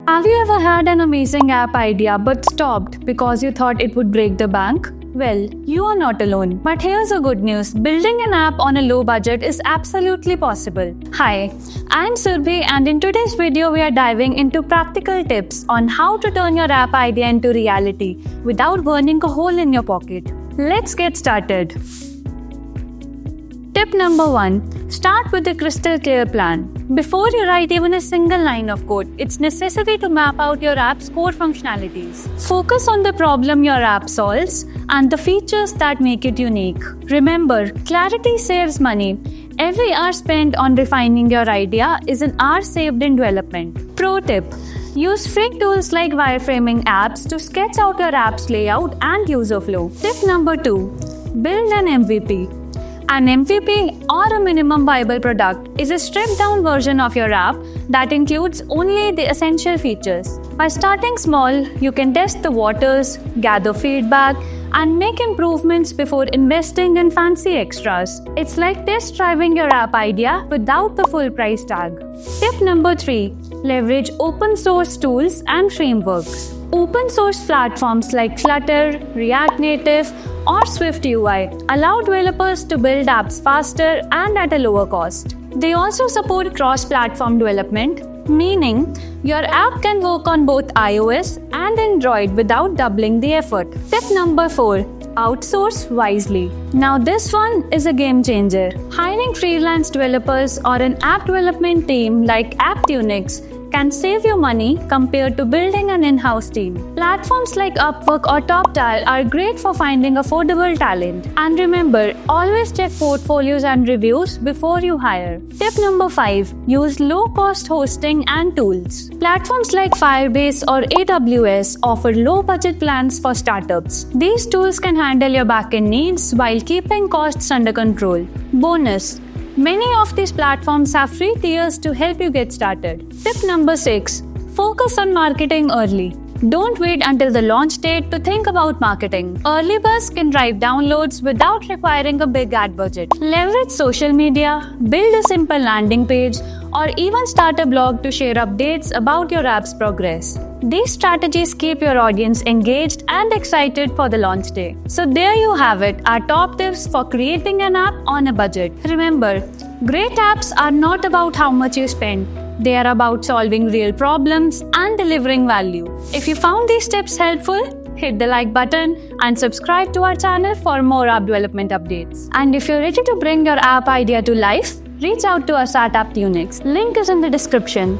Have you ever had an amazing app idea but stopped because you thought it would break the bank? Well, you are not alone. But here's the good news. Building an app on a low budget is absolutely possible. Hi, I'm Surbhi, and in today's video we are diving into practical tips on how to turn your app idea into reality without burning a hole in your pocket. Let's get started. Tip number 1. Start with a crystal clear plan. Before you write even a single line of code, it's necessary to map out your app's core functionalities. Focus on the problem your app solves and the features that make it unique. Remember, clarity saves money. Every hour spent on refining your idea is an hour saved in development. Pro tip: use free tools like wireframing apps to sketch out your app's layout and user flow. Tip number 2. Build an MVP. An MVP, or a minimum viable product, is a stripped-down version of your app that includes only the essential features. By starting small, you can test the waters, gather feedback, and make improvements before investing in fancy extras. It's like test driving your app idea without the full price tag. Tip number 3. Leverage open source tools and frameworks. Open source platforms like Flutter, React Native, or Swift UI allow developers to build apps faster and at a lower cost. They also support cross-platform development, meaning your app can work on both iOS and Android without doubling the effort. Tip number 4. Outsource wisely. Now this one is a game changer. Hiring freelance developers or an app development team like Apptunix can save you money compared to building an in-house team. Platforms like Upwork or TopTal are great for finding affordable talent. And remember, always check portfolios and reviews before you hire. Tip number 5. Use low-cost hosting and tools. Platforms like Firebase or AWS offer low-budget plans for startups. These tools can handle your backend needs while keeping costs under control. Bonus: many of these platforms have free tiers to help you get started. Tip number 6. Focus on marketing early. Don't wait until the launch date to think about marketing. Early buzz can drive downloads without requiring a big ad budget. Leverage social media, build a simple landing page, or even start a blog to share updates about your app's progress. These strategies keep your audience engaged and excited for the launch day. So there you have it, our top tips for creating an app on a budget. Remember, great apps are not about how much you spend. They are about solving real problems and delivering value. If you found these tips helpful, hit the like button and subscribe to our channel for more app development updates. And if you're ready to bring your app idea to life, reach out to us at Apptunix. Link is in the description.